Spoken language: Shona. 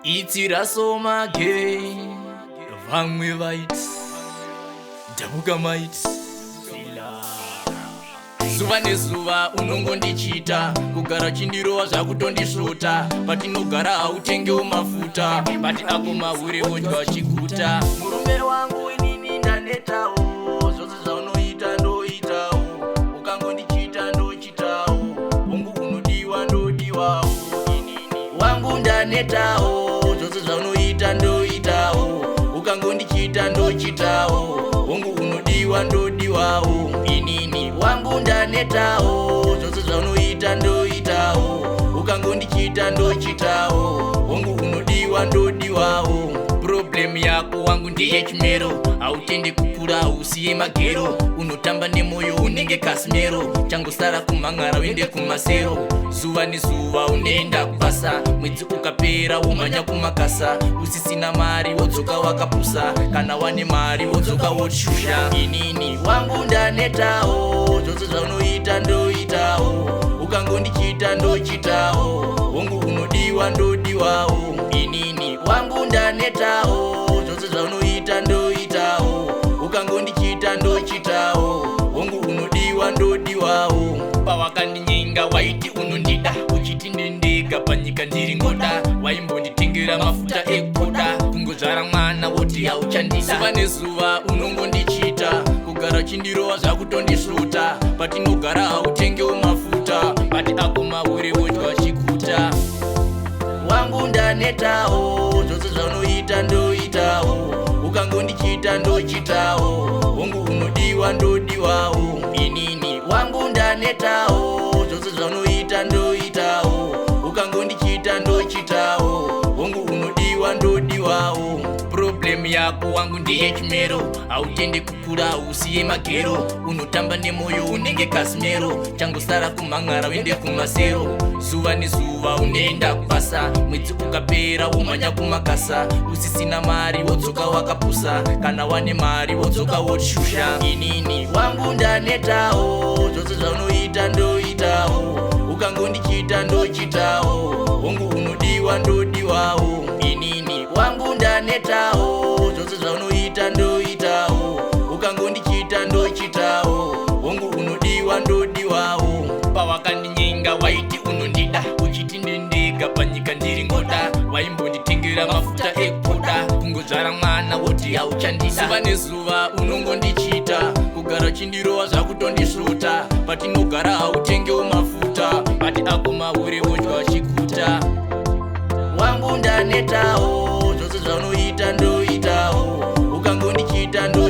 Itirasoma ge vamwe vaiti ndabuka maiti zuva nezuva unongondichita kugara chindirova zvakutondisvota patinogara hautengewo mafuta bati ako mahure wodya chiguta murume wangu inini ndanetawo zvose zvaunoita ndoitawo ukangondichita ndochitawo ungu unodiwa ndodiwawo inini wangu ndanetawo zvose zvaunoita ndoitawo ukangondichita ndochitawo ungu unodiwa ndodiwawo inini wangu ndanetawo zvose zvaunoita ndoitawo ukangondichita ndochitawo ungu unodiwa ndodiwawo problem yako wangu ndeye chimero hautendi kukura hausiye magero unotamba nemoyo unenge kasimero changosara kumhan'ara uende kumasero zuva nezuva unoenda kubasa mwedzi ukapera womhanya kumakasa usisina mari wodzoka wakapusa kana wane mari wodzoka woshusha inini wangu ndanetawo zvose zvaunoita ndoitawo ukangondichita ndochitawo ungu unodiwa ndodiwawo inini wangu ndanetawo zvose zvaunoita ndoitawo ukangondichita ndochitawo ungu unodiwa ndodiwawo pawakandinyenga waiti unondida uchiti ndendega panyika ndiri ngoda waimbonditengera mafuta ekuda kungozvara mwana woti hauchandida zuva nezuva unongondichita kugara chindirova zvakutondisvota patinogara hautengewo mafuta bati ako mahure wodya chiguta wangu ndanetawo zvose zvaunoita ndoitawo ukangondichita ndochitawo ungu unodiwa ndodiwawo inini wangu ndanetawo zvose zvaunoita ndoitawo ukangondichita ndochitawo ungu unodiwa ndodiwawo problem yako wangu ndeye chimero hautendi kukura hausiye magero unotamba nemoyo unenge kasimero changosara kumhan'ara uende kumasero zuva nezuva unoenda kubasa mwedzi ukapera womhanya kumakasa usisina mari wodzoka wakapusa kana wane mari wodzoka woshusha inini wangu ndanetawo zvose zvaunoita ndoitawo ukangondichita ndochitawo ungu unodiwa ndodiwawo inini wangu ndanetawo zvose zvaunoita ndoitawo ukangondichita ndochitawo ungu unodiwa ndodiwawo pawakandinyenga waiti unondida uchiti ndendega panyika ndiri ngoda waimbonditengera mafuta ekuda kungozvara mwana woti hauchandida zuva nezuva unongondichita kugara chindirova zvakutondisvota patinogara hautengewo mafuta bati ako mahure wodya chiguta wangu ndanetawo zvose zvaunoita ndoitawo ukangondichita ndo